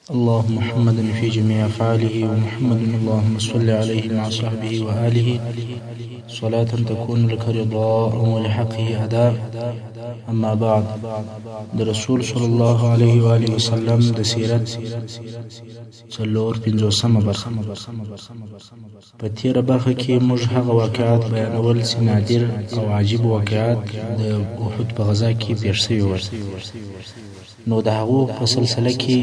اللهم محمد في جميع أفعاله ومحمد اللهم صل عليه مع صحبه وآله صلاة تكون لك رضاء ولحقه أداء. أما بعد، د رسول صلی الله علیه و آله وسلم د سیرت څلور پنځوسمه برخه. په تېره برخه کې موږ هغه واقعات بیانول چې نادر او عجیب واقعات د احد په غزا کې پېښ شوي وو. نو د هغو په سلسله کې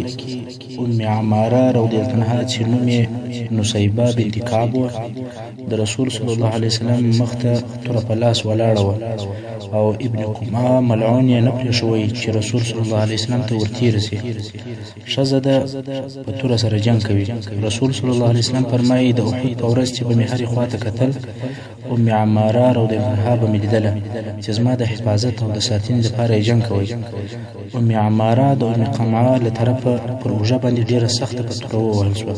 ام عماره رضی الله عنها چې نوم یې نصیبه بنت کعب وه، د رسول صلی الله علیه وسلم مخ ته توره په لاس ولاړه وه او ابن کمعه ملعون یې نه پرېښوی چې رسول صلی الله علیه وسلم ته ورتېره سي. ښځه ده په توره سره جنګ کوي. رسول صلی الله علیه وسلم فرمایي د احد په ورځ چې به مې هرې خوا ته کتل، ام عماره رضی الله عنها به مې لیدله چې زما د حفاظت او د ساتنې لپاره یې جنګ کوي. ام عماره د ام قمعه له طرفه پر اوږه باندې ډېره سخته په توره ووهل شوه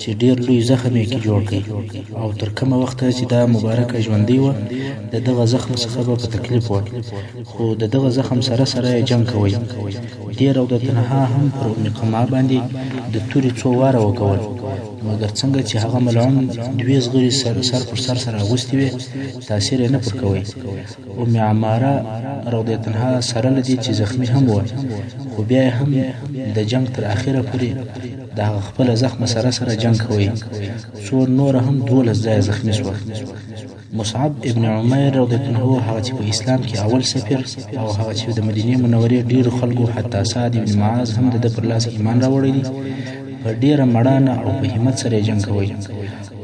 چې ډېر لوی زخم یې کې جوړ کړي، او تر کومه وخته چې دا مبارکه ژوندۍ وه د دغه زخم څخه به په تکلیف وه، خو د دغه زخم سره سره یې جنګ کوي. ډېر او د تنها هم پر ام قمعه باندې د تورې څو واره وکول، مګر څنګه چې هغه ملعون دوې زغرې سر پر سر سره اغوستې وې تاثیر یې نه پر کوی. ام عماره رضی الله عنها سره له دې چې زخمي هم وه، خو بیا هم د جنګ تر اخره پورې د هغه خپله زخمه سره سره جنګ کوي. څو نوره هم 12 ځایه زخمي شوه. مصعب ابن عمیر رضی الله عنه هغه چې په اسلام کې اول سفیر او هغه چې د مدینې منورې ډېرو خلکو حتی سعد ابن معاذ هم د ده پر لاس ایمان راوړی دی، په ډېره مړانه او په همت سره یې جنګ کوي.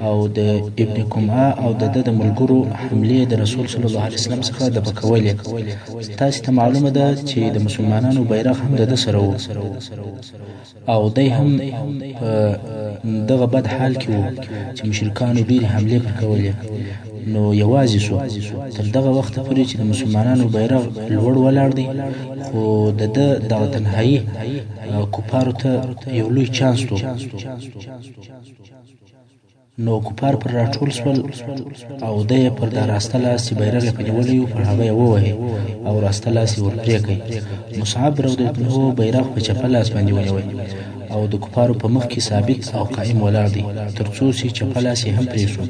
او د ابن کمعه او د ده د ملګرو حملې د رسول صلی الله علیه وسلم څخه دفع کولې. تاسې ته معلومه ده چې د مسلمانانو بیرغ هم د ده سره و او دی هم په دغه بد حال کې و چې مشرکانو ډېرې حملې پر کولې. نو یوازې شو تر دغه وخته پورې چې د مسلمانانو بیرغ لوړ ولاړ دی، خو د ده دغه تنهایي کفارو ته یو لوی چانس و. نو کفار پر راټول شول او ده یې پر دا راسته لاس چې بیرغ یې په نیولی و پر هغه یې ووهئ او راسته لاس یې ور پرې کړئ. مصعب رضی الله عنه بیرغ په چپه لاس باندې ونیوی او د کفارو په مخ کې ثابت او قائم ولاړ دی، تر څو چې چپه لاس یې هم پرې شو.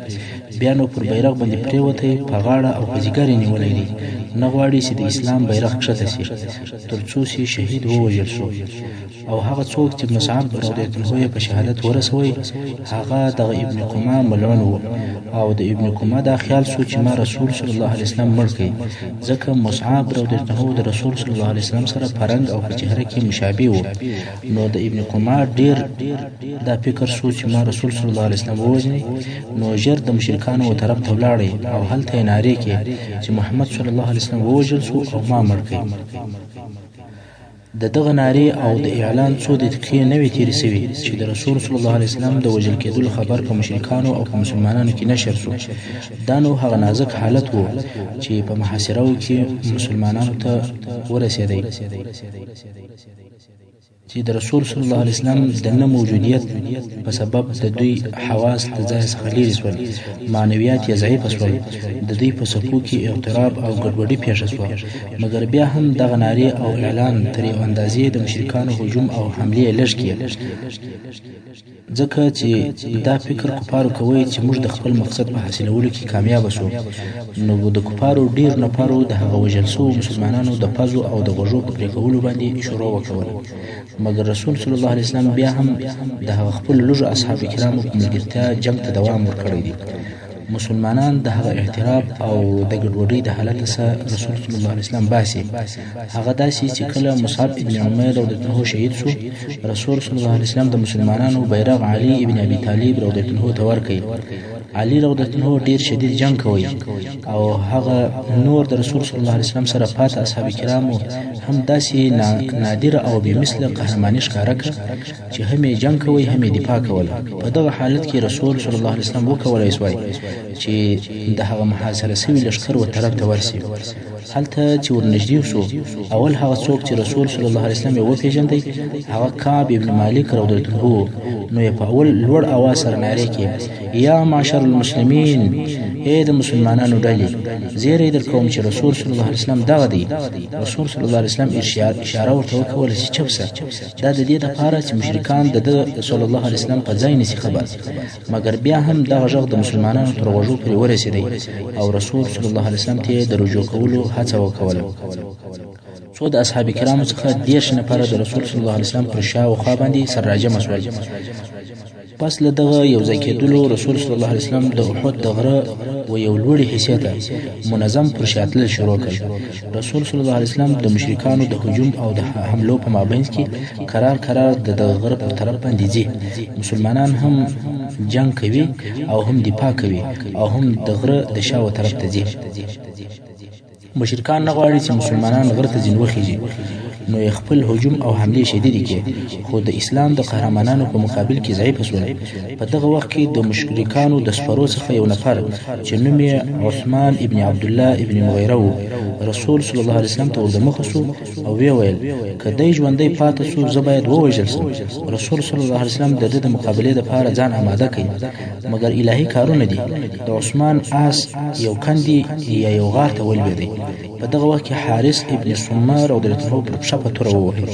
بیا نو پر بیرغ باندې پرېوتی، په غاړه او په ځیګر یې نیولی دی، نه غواړي چې د اسلام بیرغ کښته سي، تر څو چې شهید ووژل شو. او هغه څوک چې مصعب رضی الله عنه په شهادت ورسوی هغه دغه ابن کمعه ملعون و، او د ابن کمعه دا خیال شو چې ما رسول صلی الله علیه وسلم مړ کړي، ځکه مصعب رضی الله عنه د رسول صلی الله علیه وسلم سره په رنګ او په چهره کې مشابه و. نو د ابن کمعه ډېر دا فکر شو چې ما رسول صلی الله علیه وسلم ووژني. نو ژر د مشرکانو طرف ته ولاړی او هلته یې نارې کړې چې محمد صلی الله علیه وسلم ووژل شو او ما مړ کړي. د دغه نارې او د اعلان څو دقیقې نه وې تېرې سوي چې د رسول صلی الله علیه وسلم د وژل کېدلو خبر په مشرکانو او په مسلمانانو کې نشر شو. دا نو هغه نازک حالت و چې په محاصرو کې مسلمانانو ته ورسېدی، چې د رسول صلی الله علیه وسلم د نه موجودیت په سبب د دوی حواس د ځای څخه لرې شول، معنویات یې ضعیفه شول، د دوی په صفو کې اضطراب او ګډوډي پېښه شوه. مګر بیا هم دغه نارې او اعلان تر یو اندازې د مشرکانو هجوم او حملې لږ کړې، ځکه چې دا فکر کفارو کوي چې موږ د خپل مقصد په حاصلولو کې کامیابه شو. نو د کفارو ډېر نفرو د هغه وژل شوو مسلمانانو د پزو او د غوږو په پرې کولو باندې شروع وکوله. مګر رسول صلی الله علیه وسلم بیا هم د هغه خپل لږو اصحاب کرامو په ملګرتیا جنګ ته دوام ورکړی دی. مسلمانان د هغه اعتراف او د ګډوډۍ د حالت څخه رسول صلی الله علیه وسلم باسي. هغه داسې چې کله مصعب ابن عمیر رضی الله عنه شهید شو، رسول صلی الله علیه وسلم د مسلمانانو بیرغ علی ابن ابي طالب رضی الله عنه ته ورکړ. علي رضی الله عنه ډیر شدید جنگ کوي او هغه نور د رسول صلی الله علیه وسلم سره پات اصحاب کرامو هم داسې نادر او بې مثله قهرماني ښکاره کړه چې هم یې جنگ کوي هم یې دفاع کوله. په دغه حالت کې رسول صلی الله علیه وسلم وکولای شوی چې د هغه محاصره سوي لښکر ورطرف ته ورسي. هلته چې ورنږدې شو، اول هغه څوک چې رسول صلی الله علیه وسلم یې وپېژندی هغه کعب ابن مالک رضی الله عنه. نو یې په اول لوړ اواز سره نارې کړې: یا معشر المسلمین، اے د مسلمانانو ډلې زیری در کوم چې رسول صلی الله علیه وسلم دغه دی. رسول صلی الله علیه وسلم اشاره ورته وکوله چې چوپ شه. دا د دې لپاره چې مشرکان د صلی الله علیه وسلم په ځای نشي خبر، مګر بیا هم دغه غږ د مسلمانانو تر غوږو پورې ورسېدی او رسول صلی الله علیه وسلم ته د رجوع کولو هڅه وکوله. څو د اصحاب کرامو څخه 10 نفر د رسول صلی الله علیه وسلم پر شا او خوا باندې سر راجمع شول. پس له دغه یو ځای کېدلو رسول صلی الله علیه وسلم د احد د غره و یو لوړې حصې ته منظم پر شا تلل شروع کړ. رسول صلی الله علیه وسلم د مشرکانو د هجوم او د حملو په مابین کې قرار د دغه غره په طرف باندې ځي. مسلمانان هم جنگ کوي او هم دفاع کوي او هم د غره د شاو طرف ته ځي. مشرکان نه غواړي چې مسلمانان غره ته ځین وخیږي، نو خپل هجوم او حمله شدید کې خو د اسلام د قهرمانانو په مقابل کې ضعیف شول. په دغه وخت کې د مشرکانو د سفرو څخه یو نفر چې نوم یې عثمان ابن عبد الله ابن مغیره و، رسول صلی الله علیه وسلم ته ورمخ شو او ویل کدی ژوندۍ پاتې شو زه باید ووژل شم. رسول صلی الله علیه وسلم د دې مقابله لپاره ځان آماده کړ، مګر الهي کارونه دي. د عثمان آس یو کندي یا یو غار ته ولوېدی. په دغه وخت کې حارث ابن سمار او د رتبو پر شپه تور ووهي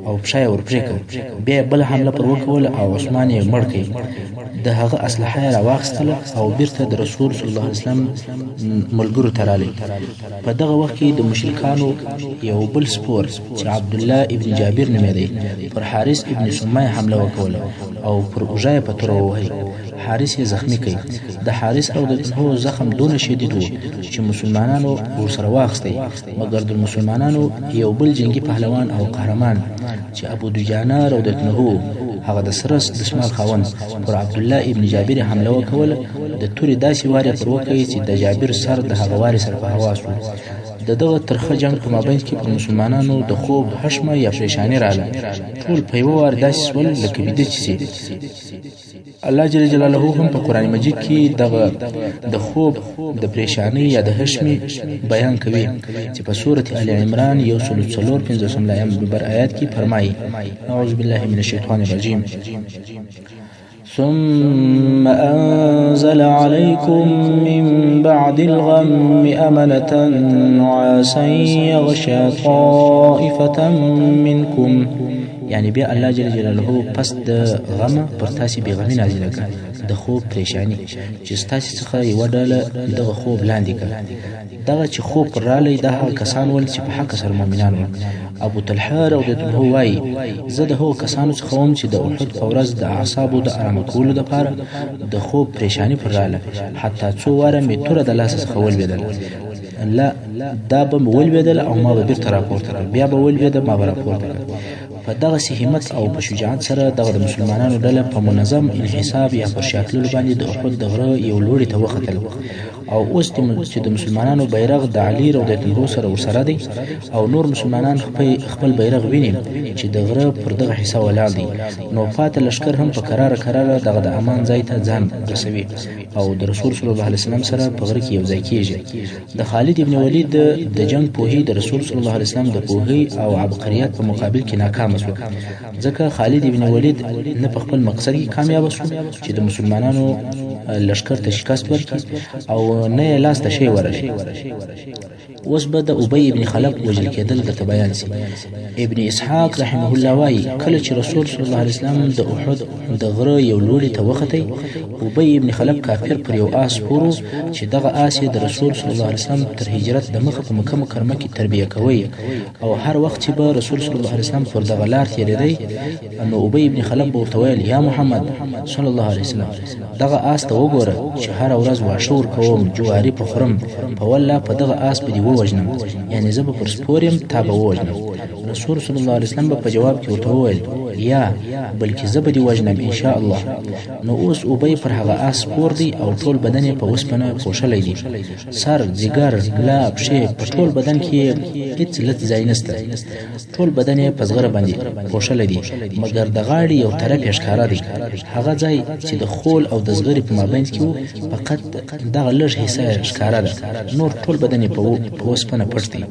او پښه ور پرې کړ. بیا بل حمله پر وکول او عثمان یې مړ کړ. د هغه اسلحه راواخستله او بیرته د رسول صلی الله علیه وسلم ملګرو ته رالی. په دغه وخت کې د مشرکانو یو بل سپور چې عبد الله ابن جابر نومېدی پر حارث ابن سمای حمله وکوله او پر اوږه په تور ووهي. حارث یې زخمی کړ. د حارث او د هو زخم دونه شدید و چې مسلمانانو ورسره واخستی، مګر د مسلمانانو یو بل جنگي پهلوان او قهرمان چې ابو دجانه رضی الله هغه د سرس دشمال خاوند پر عبد الله ابن جابر حمله وکوله. د توري داسې واره پر وکړي چې د جابر سر د هغه واره سره په هوا شو. د دغه ترخه جنگ په مابین کې پر مسلمانانو د خوب حشمه یا پریشانی رااله. ټول په یو وار داسې سول لکه ویده چې الله جل جلاله هم په قران مجید کې دغه د خوب د پریشانی یا د حشمي بیان کوي چې په سورته ال عمران 1:4 نمبر آیات کې فرمایي اعوذ بالله من الشیطان الرجیم ثم أنزل عليكم من بعد الغم أمنة نعاسا يغشى طائفة منكم. یعنی بیا الله جل جلاله پس د غم پر تاسو بیغمی نازله کړ د خوب پریشانی چې تاسو څخه یو ډله دغه خوب لاندې کړ. دغه چې خوب رالی دغه کسان ول چې په حق سره مؤمنان وو. ابو طلحه رضی الله عنه وايي زه د هغو کسانو څخه وم چې د احد په ورځ د اعصابو د آرام کولو لپاره د خوب پریشانی پر رااله، حتی څو واره مې توره د لاس څخه ولوېدل. لا دا به ولوېدل او ما به بیرته راپورته کړ، بیا به ولوېده ما به راپورته کړ. په دغه همت او په شجاعت سره دغه د مسلمانانو ډله په منظم انحساب یا پر شاتلو باندې د احد د غره یو لوري ته وختل. او اوس چې د مسلمانانو بیرغ د علی رضی الله عنه سره ورسره دی او نور مسلمانان خپل بیرغ ویني چې د غره پر دغه حصہ ولاړ دي، نو فات لشکر هم په قرار دغه د امان ځای ته ځان رسوي او د رسول صلی الله علیه وسلم سره په غره کې یو ځای کیږي. د خالد ابن ولید د جنگ پوهی د رسول صلی الله علیه وسلم د پوهی او عبقریت په مقابل کې ناکام شو، ځکه خالد ابن ولید نه په خپل مقصد کې کامیاب شو چې د مسلمانانو لشکر ته شکست ورکړي او نه لاس ته شی ورشي. اوس به د ابی ابن خلف وجل کېدل درته بیان سي. ابن اسحاق رحمه الله وايي کله چې رسول صلی الله علیه وسلم د احد د غره یو لوري ته وختي، ابی ابن خلف کافر پر یو آس پورو چې دغه آس د رسول صلی الله علیه وسلم تر هجرت د مخه په مکه مکرمه کې تربیه کوي او هر وخت چې به رسول صلی الله علیه وسلم پر دغه لار تیریدي نو ابی ابن خلف به ورته ویل یا محمد صلی الله علیه وسلم دغه آس ته وګوره چې هر ورځ واشور کوم جواری په خرم په والله په دغه آس به دی ووجنم، یعنی زه به پر سپورم تا به ووجنم. رسول صلی الله علیه وسلم په جواب کې ورته وویل یا بلکې زه به دی وجنم ان شاء الله. نو اوس ابی پر هغه آس سپور دی او ټول بدن یې په وسپنه پوښلی دی، سر ځیګر لا پښې په ټول بدن کې هیڅ لږ ځای نشته، ټول بدن یې په زغره باندې پوښلی دی، مګر د غاړې یو طرف یې ښکاره دی، هغه ځای چې د خول او د زغرې په مابین کې فقط دغه لږ حصہ ښکاره ده، نور ټول بدن یې په وسپنه پټ دی.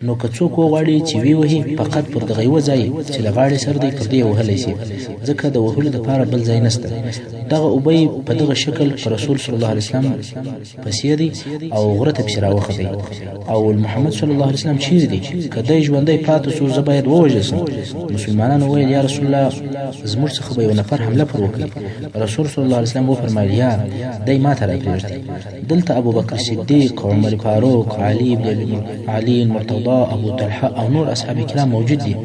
نو که څوک وغواړي چې وی وهي فقط پر دغه یو ځای چې د غاړې سر دی پر دې وهلی شي ځکه د وهلو دپاره بل ځای نشته دغه ابی په دغه شکل پر رسول صلی الله علیه وسلم پسې دی او غره ته پسې راوختی او محمد صلی الله علیه وسلم چیرې دی که دی ژوندی پاتې شو زه باید ووژل سم مسلمانانو ویل یا رسول الله زموږ څخه به یو نفر حمله پر وکړي رسول صلی الله علیه وسلم وفرمایل یا دی ما ته راپرېږدي دلته ابوبکر صدیق عمر فاروق علي المرتضى ابو طلحه او نور اصحاب کرام موجود دي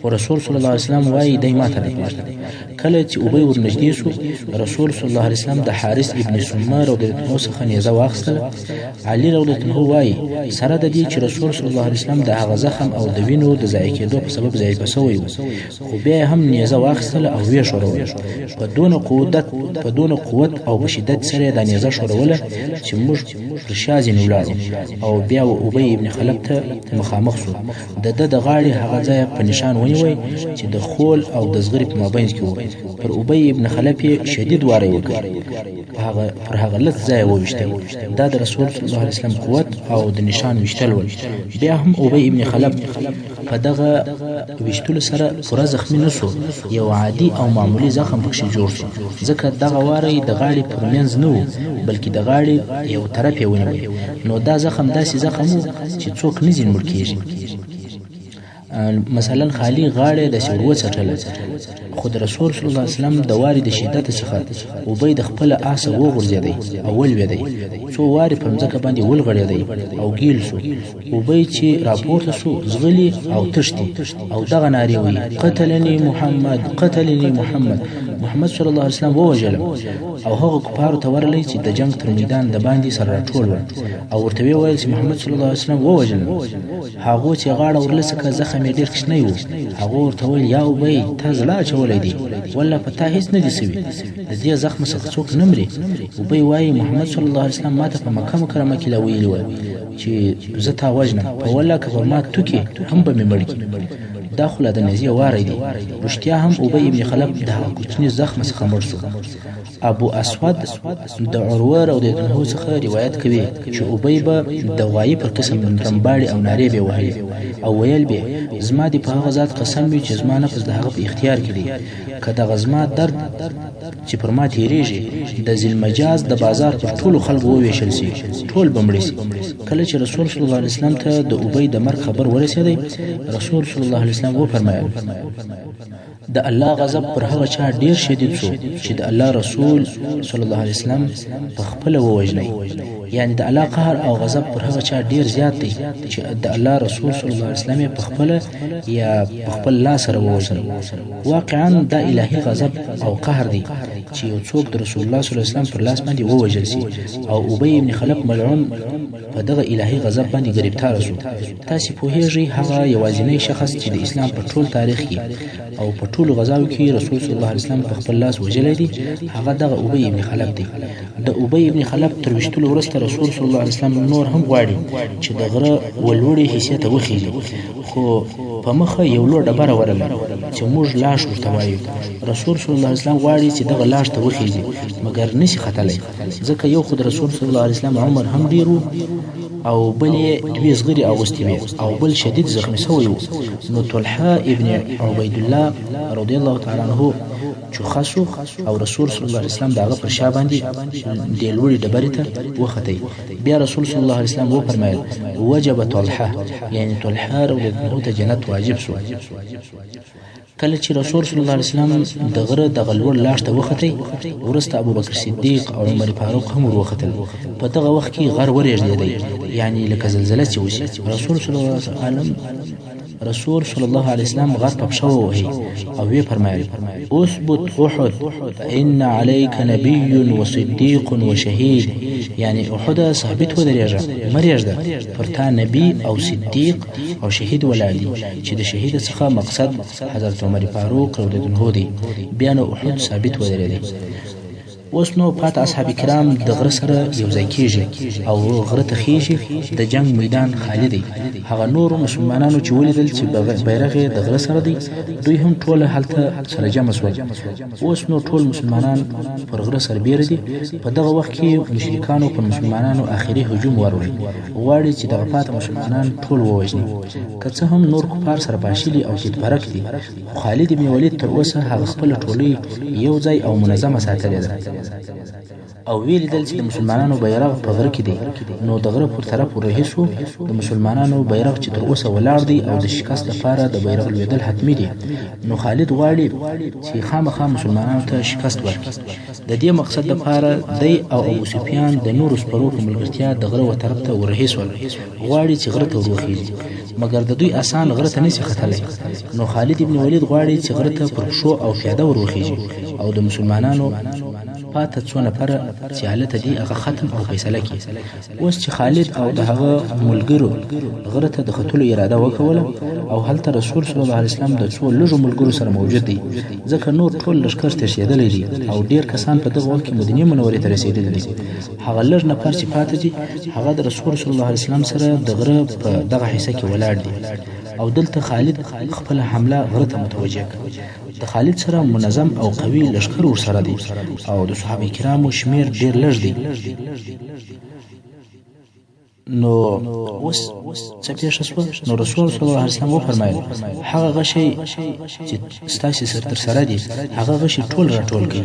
ورسول صلی الله علیه وسلم وایي دی ما ته راپرېږدي کله چې ابی ورنږدې شو رسول صلی الله علیه وسلم د حارث ابن سمه رضی الله عنه څخه نیزه واخیستله علي رضی الله عنه وایي سره د دې چې رسول صلی الله علیه وسلم د هغه زخم او د وینو د ضایع کېدو په سبب ضعیفه سوی و خو بیا هم نیزه واخیستله او ویې ښوروله په دونه قوت او په شدت سره یې دا نیزه ښوروله چې موږ پر شا ځینې ولاړو او بیا ابی ابن خلف ته مخامخ شو د ده د غاړې هغه ځای په نشان ونیوی چې د خول او د زغرې په مابینځ کې و پر ابی ابن خلف یې شدید واری وکړ پر هغه لږ ځای وویشتی دا د رسول صلی الله علیه وسلم قوت او د نشان ویشتل ول بیا هم ابی ابن خلف په دغه ویشتلو سره پوره زخمي نه شو یو عادي او معمولي زخم پکښې جوړ شو ځکه دغه واری د غاړې پر منځ نه و بلکې د غاړې یو طرف یې ونیوی نو دا زخم داسې زخم و چې څوک نه ځینې مړ کېږي مثلا خالی غاړه د سورو څټله خو د رسول صلی الله علیه وسلم د واری د شدت څخه ابی د خپل آس وغورځېدی او ولوېدی څو واری په ځمکه باندې ولغړېدی او ګیل شو ابی چې راپورته شو زغلی او تشتی او دغه ناری وی قتلنی محمد قتلنی محمد محمد صلی الله علیه وسلم ووجلم او هغه کفارو ته ورلی چې د جنگ تر میدان د باندې سره راټول ول او ورته ویل چې محمد صلی الله علیه وسلم ووجلم هغه چې غاړه ورلسکه زخم یې ډیر کښنی و هغه ورته ویل یا ابی تا زړه اچولی دی والله په تا هېڅ نه دي سوي د دې زخم څخه څوک نه مري ابی وایي محمد صلی الله علیه وسلم ماته په مکه مکرمه کې لا ویلي وه چې زه تا وژنم په والله که پر ما توکې هم به مې مړ کړي دا خو لا د نیزې واری دی رښتیا هم ابی ابن خلف د هغه کوچني زخم څخه مړ شو ابو اسود د عروه رضی الله عنه څخه روایت کوي چې ابی به د غوایي پر قسم رمباړې او نارې به وهلې او ویل به زما دې په هغه ذات قسم وي چې زما نفس د هغه په اختیار کې دی که دغه زما درد چې پر ما تیریږي د ذیلمجاز د بازار پر ټولو خلکو وویشل سي ټول به مړه سي کله چې رسول صلی الله علیه وسلم ته د ابی د مرګ خبر ورسېدی رسول صلی الله علیه وسلم وفرمایل د الله غضب پر هغه چا ډیر شدید شو چې د الله رسول صلی الله علیه وسلم په خپل ووجنی یعنی د الله قهر او غضب پر هغه چا ډیر زیات دی چې د الله رسول صلی الله علیه وسلم په خپل یا په خپل لاس سره ووجنی واقعا دا الهي غضب او قهر دی چې یو څوک د رسول الله صلی الله علیه وسلم پر لاس باندې ووجل سي او ابی ابن خلف ملعون په دغه الهي غضب باندې گرفتار شو تاسو پوهیږئ هغه یوازینی شخص چې د اسلام په ټول تاریخ کې او په ټول غزاو کې رسول صلی الله علیه وسلم په خپل لاس وجلی دی هغه دغه ابی ابن خلف دی د ابی ابن خلف تر وشتلو وروسته رسول صلی الله علیه وسلم نور هم غواړي چې د غره ولوړې حصې ته وخیږي خو په مخه یو لوړ ډبره ورله چې موږ لاش ورته وایو رسول صلی الله علیه وسلم غواړي چې دغه لاش ته وخیږي مګر نشي ختلی ځکه یو خو د رسول صلی الله علیه وسلم عمر هم ډیر او بل یې دوی زغرې اغوستې وې او بل شدید زخمي سوی و نو طلحه ابن عبید الله رضی الله تعالی عنه چوخه شو او رسول صلی الله علیه وسلم د هغه پر شا باندې د لوړې ډبرې ته وختی بیا رسول صلی الله علیه وسلم وفرمایل وجب طلحه یعنی طلحه رضی الله عنه ته جنت واجب شو کله چې رسول صلی الله علیه وسلم د غره د غلور لاش ته وختی ورسته ابوبکر صدیق او عمر فاروق هم وروختل په دغه وخت کې غر ورېږدېدی یعنی لکه زلزله چې وشي رسول صلی الله علیه وسلم غر په پښه ووهي او ویې فرمایل اثبت احد ان علیک نبی وصدیق وشهید یعنی احد ثابت ودرېږه مه رېږده پر تا نبی او صدیق او شهید ولاړ دي چې د شهید څخه مقصد حضرت عمر فاروق رضی الله عنه دی بیا نو احد ثابت ودرېدی اوس نو پات اصحاب کرام د غره سره یو ځای کیږي او غره ته خیږي د جنگ میدان خالی دی هغه نور مسلمانانو چې ولیدل چې بیرغ د غره سره دی دوی هم ټول هلته سره جمع شول اوس نو ټول مسلمانان پر غره سره بیره دي په دغه وخت کې مشرکانو پر مسلمانانو اخیری هجوم وروړي غواړي چې دغه پات مسلمانان ټول ووژني که څه هم نور کفار سره پاشلي او جد برک دي خالد بن ولید تر اوسه هغه خپل ټولي یو ځای او منظمه ساتلې ده او ویل دل چې د مسلمانانو بیرغ په غره کې دی نو د غره پر طرف ورهیسو د مسلمانانو بیرغ چې تر اوسه ولاړ دی او د شکست لپاره د بیرغ لویدل حتمی دي نو خالد غواړي چې خامخا مسلمانانو ته شکست ورکړي د دې مقصد لپاره دی او ابو سفیان د نورو سپرو په ملګرتیا د غره و طرف ته ورهیسول غواړي چې غره ته وروخیږي مګر د دوی آسان غره ته نشي ختلی نو خالد ابن ولید غواړي چې غره ته پر پښو او پیاده وروخیږي او د مسلمانانو پاته څو نفره چې حالت دی هغه ختم او فیصله کی اوس چې خالد او د هغه ملګرو غره ته د ختلو اراده وکوله او هلته رسول صلی الله علیه وسلم د څو لږو ملګرو سره موجود دی ځکه نور ټول لشکر تشیدل دي او ډیر کسان په دغه وخت کې مدینه منورې ته رسیدل دي هغه لږ نفر چې پاتې دي هغه د رسول صلی الله علیه وسلم سره د غره په دغه حصہ کې ولاړ دي او دلته خالد خپل حمله غره ته متوجه د خالد سره منظم او قوي لشکر ورسره دي او د صحابه کرامو شمیر ډیر لږ دي نو اوس څه پیښه شوه نو رسول صلی الله علیه وسلم وفرمایل هغه غشي چې ستاسو سر تر سره دي هغه غشي ټول راټول کړي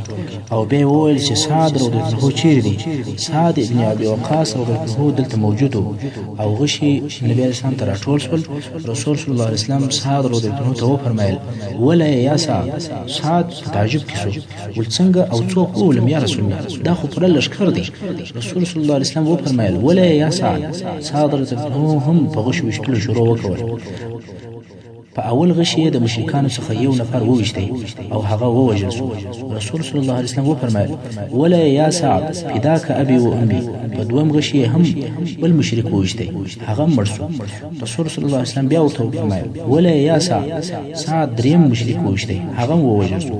او به وویل چې سعد رضی الله عنه چیرې دي سعد ابن ابي وقاص رضی الله عنه دلته موجود او غشي نبی اسلام ته راټول شول رسول صلی الله علیه وسلم سعد رضی الله عنه ته وفرمایل ولا یا سعد تعجب کیسو ول څنګه او څوک ولم یا رسول الله دا خو پر لشکر دي رسول صلی الله علیه وسلم وفرمایل ولا یا سعد رضی الله عنه هم په غش وشتلو شروع وکول په اول غشي د مشرکانو څخه یو نفر وویشتي او هغه ووجل شو رسول صلی الله علیه وسلم وفرمایل ولا یا سعد فداك ابي وامي په دویم غشي هم بل مشرک وویشتي هغه مړ شو رسول صلی الله علیه وسلم بیا ورته وفرمایل ولا یا سعد دریم مشرک وویشتي هغه ووجل شو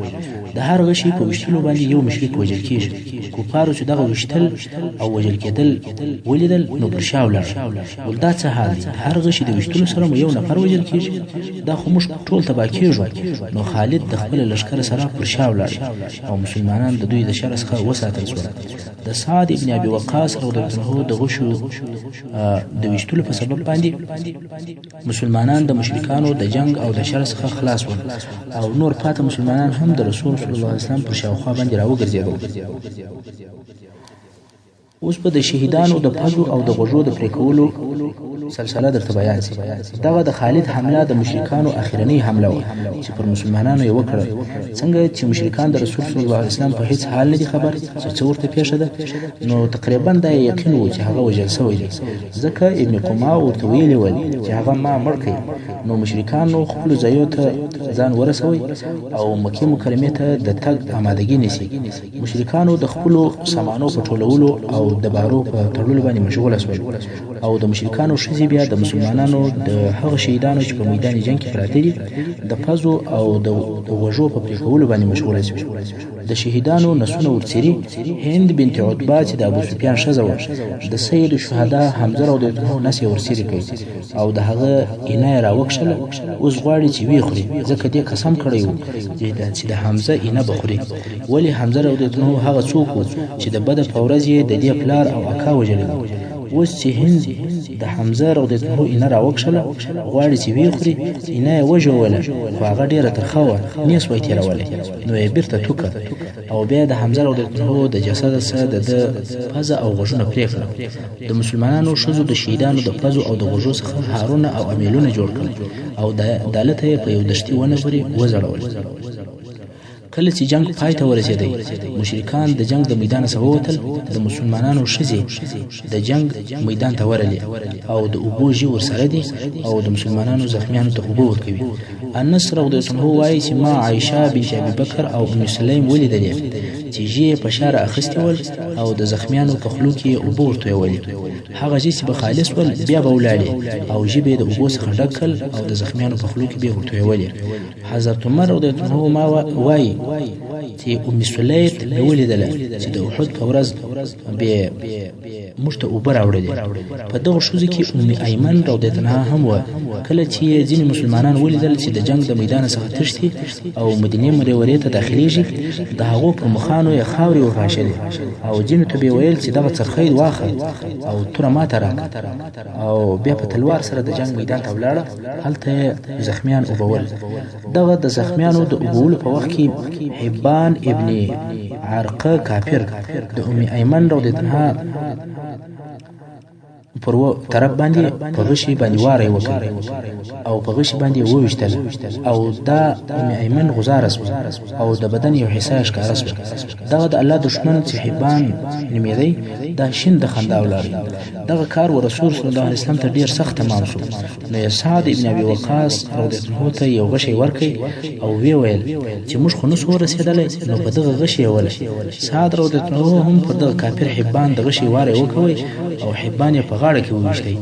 د هر غشي په وشتلو باندې یو مشرک وجل کیږي کفارو چې دغه وشتل او وجل کېدل ولیدل نو پر شا ولاړ ولدا څه حال هر غشي د وشتلو سره یو نفر وجل کیږي دا خو موږ ټول تبا کیږو نو خالد د خپل لشکره سره پر شا ولاړ او مسلمانان د دوی د شر څخه وساتل شول د سعد ابن ابي وقاص رضی الله عنه د غشو د وشتلو په سبب باندې مسلمانان د مشرکانو د جنگ او د شر څخه خلاص ول او نور پاته مسلمانان هم د رسول صلی الله علیه وسلم پر شاوخوا باندې راوګرځېدل اوس په د شهیدانو د پزو او د غوژو د پریکولو سلسله درته بیان شي دغه د خالد حمله د مشرکانو اخرنی حمله و چې پر مسلمانانو یې وکړه څنګه چې مشرکان د رسول صلی الله علیه وسلم په هیڅ حال نه دي خبر چې څه ورته پیښه ده نو تقریبا دا یقین و چې هغه وجل شوی دی ځکه ابن قما ورته ویلی ول چې هغه ما مړ کړي نو مشرکانو خپل ځایو ته ځان ورسوي او مکه مکرمه ته د تګ آمادګي نیسي مشرکانو د خپل سامانو په ټولولو او د بارو په تړلو باندې مشغوله شول او د مشرکانو شذې بیا د مسلمانانو د هغه شهیدانو چې په میدان جنگ کې پراته دي د پزو او د غوژو په پریکولو باندې مشغوله شول د شهیدانو نسونه ورڅري هند بنت عتبه چې د ابو سفیان ښځه وه د سید الشهدا حمزه رضی الله عنه نس یې ورڅري کوي او د هغه اینه یې راوکښله اوس غواړي چې ویې خوري ځکه دې قسم کړی و چې د حمزه اینه به خوري ولې حمزه رضی الله عنه هغه څوک و چې د بدر په ورځ یې د دې پلار او اکا وژلي اوس چې هند د حمزه رضی الله عنه اینه راوکښله غواړي چې ویې خوري اینه یې وژوله خو هغه ډېره ترخه وه نیس وی تېرولی نو یې بېرته توکه او بیا د حمزه رضی الله عنه د جسد سره د پزه او غوږونه پرې کړل د مسلمانانو ښځو د شهیدانو د پزو او د غوږو څخه هارونه او امیلونه جوړ کړل او د عدالت یې په یو دشتي ونه پورې وځړول کله چې جنگ پای ته ورسېدی مشرکان د جنگ د میدان څخه ووتل د مسلمانانو ښځې د جنگ میدان ته ورلې او د اوبو ژي ورسره دي او د مسلمانانو زخمیانو ته اوبه ورکوي انس رضی الله عنه وایي چې ما عایشه بنت ابي بکر او ام سلیم ولیدلې چې ژي په شار اخیستي ول او د زخمیانو په خولو کې اوبه ورتویولې هغه ژي چې به خالص ول بیا به ولاړې او ژي به د اوبو څخه ډکل او د زخمیانو په خولو کې به ورتویولې حضرت عمر رضی الله عنه ما وایي چې ام سلیت ولیدله چې د احد په ورځ به موږ ته اوبه راوړلې. په دغه ښځو کې ام ایمن رضی الله عنها هم وه. کله چې ځینې مسلمانان ولیدل چې د جنگ د میدان څخه تښتي او مدینې منورې ته داخلیږي، د هغو پر مخانو یې خاورې وپاشلې او ځینو ته به ویل چې دغه څرخی واخله او توره ماته راکړه، او بیا په تلوار سره د جنگ میدان ته ولاړه. هلته زخمیان اوبول. دغه د زخمیانو د اوبولو په وخت کې حبان ابن عرقه کافر د ام ایمن رضی الله عنها پر طرف باندې په غشي باندې واره وکړ او په غشي باندې وويشتل، او دا ام ایمن غزاره شو او د بدن یو حصه ښکاره شو. دغه د الله دشمن چې حبان نومېدی دا شین د خندا ولاړ. دغه کار رسول صلی الله علیه وسلم ته ډیر سخت تمام شو. نو سعد ابن ابي وقاص رضی الله عنه ته یو غشي ورکړي او ویل چې موږ خو نو سو رسیدلې، نو په دغه غشي ول سعد رضی الله عنه هم په دغه کافر حبان د غشي واره وکوي او حبان یې په غاړه کې وويشتي.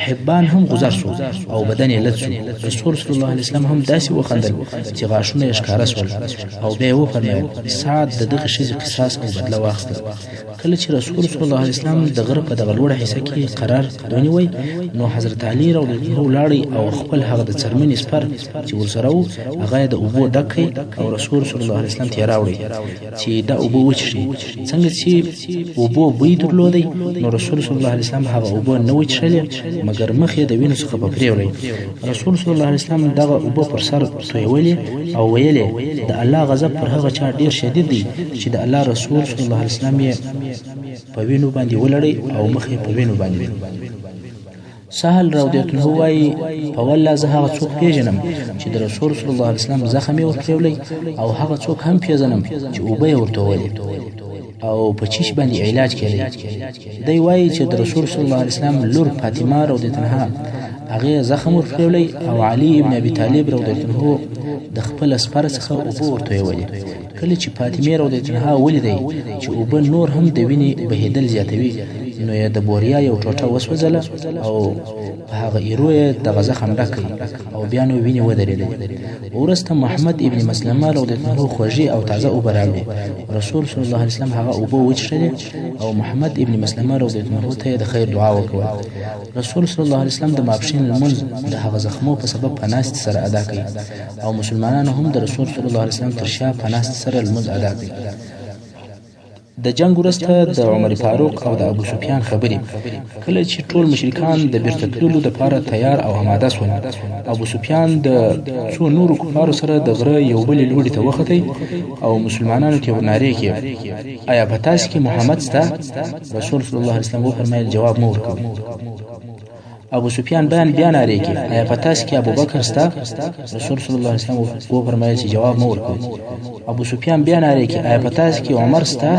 حبان هم غزر شو او بدن یې لڅ شو. رسول صلی الله علیه وسلم هم داسې وخندل چې غاښونه یې ښکاره شول او بیا یې وفرمایل سعد د دغه ښځې قصاص او بدله واخیسته. کله چې رسول صلی الله علیه وسلم د غره په دغه لوړه حصه کې قرار ونیوی، نو حضرت علي رضی الله عنه ولاړی او خپل هغه د څرمنې سپر چې ورسره و هغه د اوبو ډک کړ او رسول صلی الله علیه وسلم ته یې راوړی چې دا اوبه وڅښي. څنګه چې اوبو بوی درلودی، نو رسول صلی الله علیه وسلم هغه اوبه نه وڅښلې مګر مخ یې د وینو څخه په پرېولی. رسول صلی الله علیه وسلم دغه اوبه پر سر تویولې او ویلې د الله غضب پر هغه چا ډیر شدید دی چې د الله رسول صلی الله علیه وسلم یې په وینو باندې ولړی او مخ یې په وینو باندې. سهل رضی الله عنه وایي په والله زه هغه څوک پیژنم چې د رسول صلی الله علیه وسلم زخم یې ورپرېولی، او هغه څوک هم پیژنم چې اوبه یې ورته ولې او په چیش باندې علاج کړي. دی وایي چې د رسول صلی الله علیه وسلم لور فاطمه رضی الله عنها هغه زخم ورپرېولی او علي ابن ابي طالب رضی الله عنه د خپل سپر څخه اوبه ورته ولې. کله چې فاطمه رضی الله عنها ولیدي چې اوبه نور هم د وینې بهیدل زیاتوي، نو یې د بوریا یو ټوټه وسوځله او په هغه ایرو یې دغه زخم ډک کړ او بیا نو وینې ودرېدې. وروسته محمد ابن مسلمه رضی الله عنه خوږې او تازه اوبه راوړې. رسول صلی الله علیه وسلم هغه اوبه وڅښلې او محمد ابن مسلمه رضی الله عنه ته د خیر دعا وکړه. رسول صلی الله علیه وسلم د ماپښین لمونځ د هغه زخمو په سبب په ناست سره ادا کړي او مسلمانانو هم د رسول صلی الله علیه وسلم تر شا په ناست سره لمونځ ادا کړي. د جنگ وروسته د عمر فاروق او د ابو سفیان خبرې. کله چې ټول مشرکان د بیرته تللو لپاره تیار او آماده شول، ابو سفیان د څو نورو کفارو سره د غره یو بلې لوړې ته وختې او مسلمانانو ته ورنارې کړې آیا په تاسو کې محمد شته؟ رسول صلی الله علیه وسلم وفرمایل جواب مو ورکوئ. ابو سفیان بیا نارې کړې آیا په تاسو کې ابوبکر شته؟ رسول صلی الله علیه وسلم وفرمایل چې جواب مو ورکوئ. ابو سفیان بیا نارې کړې آیا په تاسو کې عمر شته؟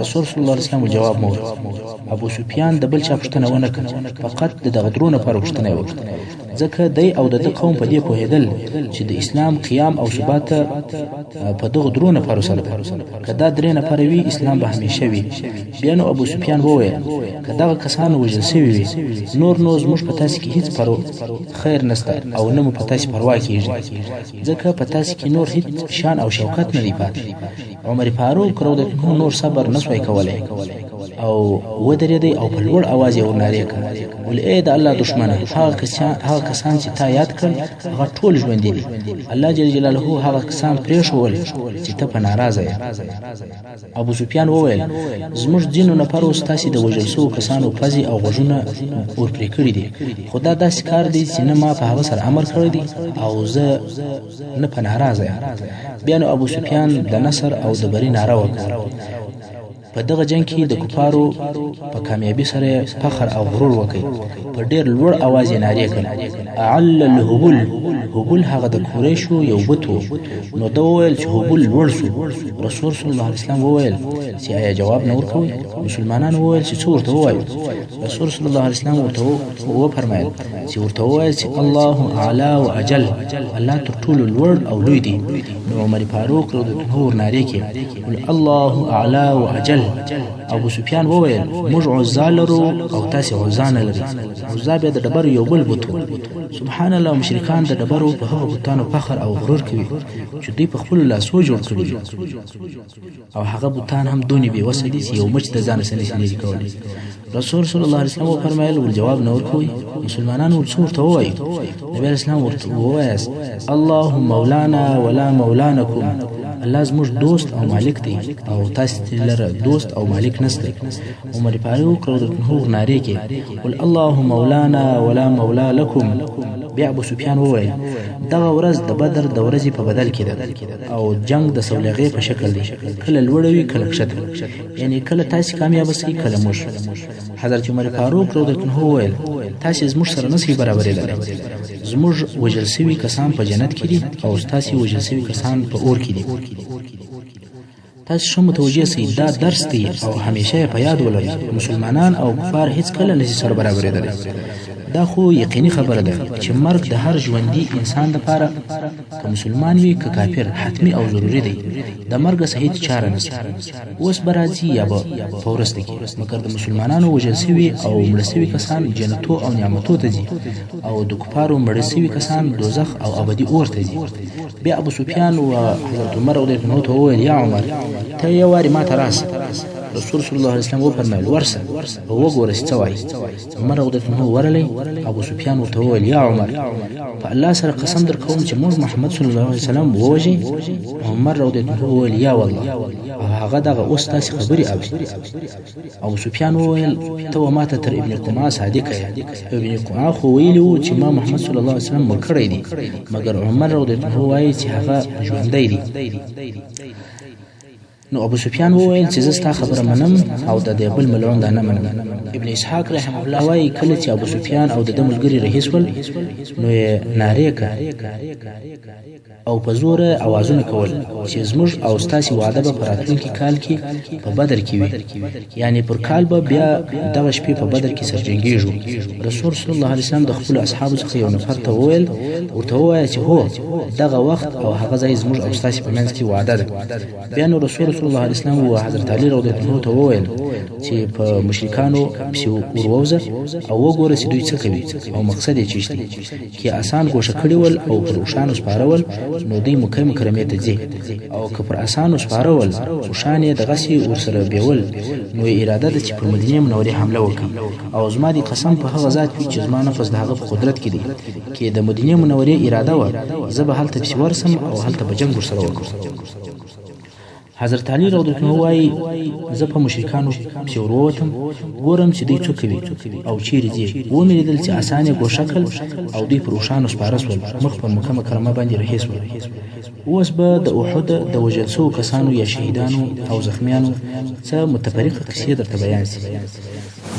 رسول صلی الله علیه وسلم جواب مو ورکوئ. ابو سفیان د بل چا پوښتنه ونه کړه، فقط د دغه درو نفرو پوښتنه یې وکړه، ځکه دی او د قوم په دې پوهېدل چې د اسلام قیام او ثبات په دغه درو نفرو سره ده. که دا درې نفره وي اسلام به همیشه وي. بیا نو ابو سفیان وویل که دغه کسان وژل سوي وي نور نو زموږ په تاسو کې هیڅ خیر نشته او نه مو په تاسو پروا کیږي، ځکه په تاسو کې نور هیڅ شان او شوکت نه دی پاتې. عمر فاروق رضی الله عنه نور صبر نشوای کولای او ودرېدی او په لوړ اواز یې ورنارې کړ ول ای د الله دشمنه، هغه کسان چې تا یاد کړل هغه ټول ژوندي دي. الله جل جلاله هغه کسان پرېښول چې ته په ناراضه یې. ابو سفیان وویل زموږ ځینو نفرو ستاسې د وژل شوو کسانو پزې او غوږونه ورپرې کړي دي، خو دا داسې کار دی چې نه ما په هغه سره امر کړی دی او زه نه په ناراضه یم. بیا نو ابو سفیان د نصر او د بري ناره وکړه. په دغه جنگ کې د کفارو په کامیابی سره فخر او غرور وکړي. په ډیر لوړ اواز یې نارې کړې اعل الهبل. هبل هغه د قریشو یو بت و، نو دا وویل چې هبل لوړ شو. رسول صلی الله علیه وسلم وویل چې آیا جواب نه ورکوئ؟ مسلمانانو وویل چې څه ورته ووایو؟ رسول صلی الله علیه وسلم ورته وفرمایل چې ورته ووایل چې الله اعلی و اجل، الله تر ټولو لوړ او لوی دی. نو عمر فاروق رضی الله عنه ورنارې کړې الله اعلی و اجل. ابو سفیان وویل موږ عزا لرو او تاسې عزا نه لرئ. عزا بیا د ډبرو یو بل بت سبحان الله. مشرکان د ډبرو په هغه بتانو فخر او غرور کوي چې دوی په خپل لاسو جوړ کړي او هغه بتان هم دونی بې وسه دي چې یو مچ د ځان سره نشي کولی. رسول صلی الله علیه وسلم فرمایل ول جواب نه ورکوي مسلمانانو ورته وایي نبی اسلام ورته وایي الله مولانا ولا مولانکم، الله زموږ دوست او مالک دی او تاسو لره دوست او مالک نشته. عمر فاروق رضی الله عنه ناره کې ول الله مولانا ولا مولا لكم. بیا ابو سفیان وویل دغه ورځ د بدر د ورځې په بدل کې ده او جنگ د سولغې په شکل دی، کله لوړوي کله کښته، یعنی کله تاسو کامیاب شئ کله موږ. حضرت عمر فاروق رضی الله عنه وویل تاسو زموږ سره نشئ برابرې لرئ، زموږ وجل سوي کسان په جنت کې دي او تاسو وجل سوي کسان په اور کې دي. تاسو شمو توجیه سي دا درس دی او همیشه په یاد ولرئ مسلمانان او کفار هیڅ کله نشي سره برابرې لري. دا خو یقیني خبره ده چې مرګ د هر ژوندي انسان لپاره که مسلمان وي که کافر حتمی او ضروری دی. د مرګ صحیح چاره نشته، اوس به راځي یا به په وروسته کې، مګر د مسلمانانو وژل سوي او مړه سوي کسان جنتو او نعمتو ته ځي او د کفارو مړه سوي کسان دوزخ او ابدي اور ته ځي. بیا ابو سفیان و حضرت عمر رضی الله عنه وویل یا عمر ته یو وارې ما ته راسه. رسول صلی الله علیه وسلم وفرمایل ورسه او وګوره چې څه وایي. عمر رضی الله عنه ورغلی. ابو سفیان ورته وویل یا عمر په الله سره قسم در کوم چې موږ محمد صلی الله علیه وسلم ووژي. عمر رضی الله عنه وویل یا والله او هغه دغه اوس تاسې خبرې اوري. ابو سفیان وویل ته ما ته تر ابن قمعه صادقه یې. ابن قمعه خو ویلي و چې ما محمد صلی الله علیه وسلم مړ کړی دی، مګر عمر رضی الله عنه وایي چې هغه ژوندی دی. نو ابو سفیان وویل چې زه ستا خبره منم او د دې بل ملعون دا نه منم. ابن اسحاق رحمه الله وایي کله چې ابو سفیان او د ده ملګري رهي شول نو یې نارې کړه او په زور اوازونه کول چې زموږ او ستاسې واده به په راتلونکي کال کې په بدر کې وي، یعنی پر کال به بیا دغه شپې په بدر کې سرجنګېږو. رسول صلی الله علیه وسلم د خپلو اصحابو څخه یو نفر ته وویل ورته ووایه چې هو دغه وخت او هغه ځای زموږ او ستاسې په منځ کې واده ده. بیا نو رسول صلی الله علیه وسلم او حضرت علی رضی الله عنه ته وویل چې په مشرکانو پسې ورووځه او وګوره چې دوی څه کوي او مقصد یې چیشته کې آسان ګوښه کړي ول او پر اوښانو سپارول نو دوی مکه مکرمې ته ځي، او که پر اسانو سپارول اوښان یې دغسې ورسره بیول نو اراده ده چې پر مدینې منورې حمله وکړي. او زما دې قسم په هغه ذات وي چې زما نفس د هغه په قدرت کې دی، کې د مدینې منورې اراده وه زه به هلته پسې ورسم او هلته به جنګ ورسره وکړم. حضرت علی رضی الله عنه وایي زه په مشرکانو پسې ورووتم ګورم چې دوی څه کوي او چیرې ځي. ومې لیدل چې اسان یې ګوښه کړل او دوی پر اوښانو سپاره سول، مخ په مکه مکرمه باندې رهي سول. اوس به د احد د وژل سوو کسانو یا شهیدانو او زخمیانو څه متفرقه کیسې درته بیان سي.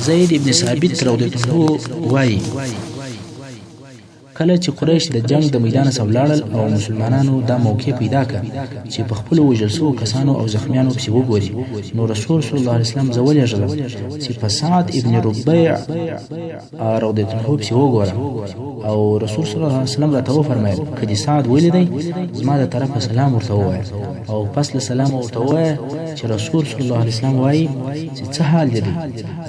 زید ابن ثابت رضی الله عنه وایي کله چې قریش د جنگ د میدان څخه ولاړل او مسلمانانو دا موقع پیدا کړ چې په خپل وژل شوو کسانو او زخمیانو پسې وګوري، نو رسول صلی الله علیه وسلم زه ولېږلم چې په سعد ابن ربیع رضی الله عنه پسې وګوره. او رسول صلی الله علیه وسلم راته وفرمایل که دې سعد ولیدی زما د طرفه سلام ورته ووایه او پس له سلام ورته ووایه چې رسول صلی الله علیه وسلم وایي چې څه حال دی.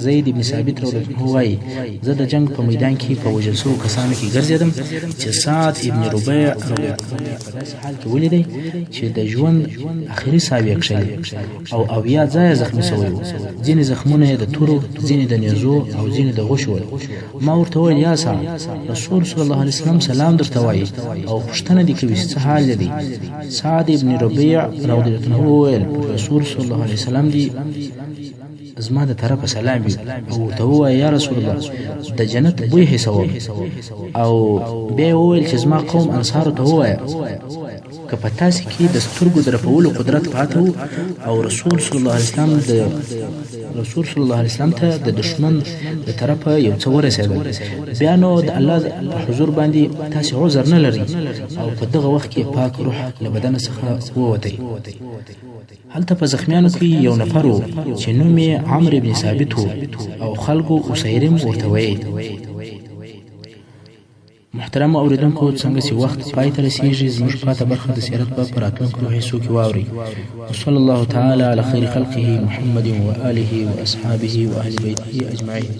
زید ابن ثابت رضی الله عنه وایي زه د جنگ په میدان کې په وژل شوو کسانو کې ګرځېدم چې سعد ابن ربیع په داسې حال کې ولیدی چې د ژوند اخري ساه یې کښلې او اویا ځایه زخمي سوی و، ځینې زخمونه یې د تورو، ځینې د نیزو او ځینې د غوښو ول. ما ورته وویل یا سعد رسول صلی الله علیه وسلم سلام درته وایي او پوښتنه دې کوي چې څه حال دی. سعد ابن ربیع رضی الله عنه وویل رسول صلی الله علیه وسلم دې زما د طرفه سلام وي او ورته ووایه یا رسول الله د جنت بوی حسوم. او بیا وویل چې زما قوم انصارو ته ووایه که په تاسې کې د سترګو د رپولو قدرت پاته و او رسول صلی الله علیه وسلم ته د دشمن د طرفه یو څه ورسېدل، بیا نو د الله په حضور باندې تاسې عذر نه لرئ او په دغه وخت کې پاک روح له بدن څخه ووتی. هلته په زخمیانو کې یو نفر و چې نوم یې عمرو بن ثابت و او خلکو اسیرم ورته ویل. محترم اوریدونکو څنګه چې وخت پای ته رسیږي زموږ پاته برخه د سیرت په راتلونکو حصو کې واورئ. وصلی الله تعالی علی خیر خلقه محمد و آله و اصحابه و اهل بیته اجمعین.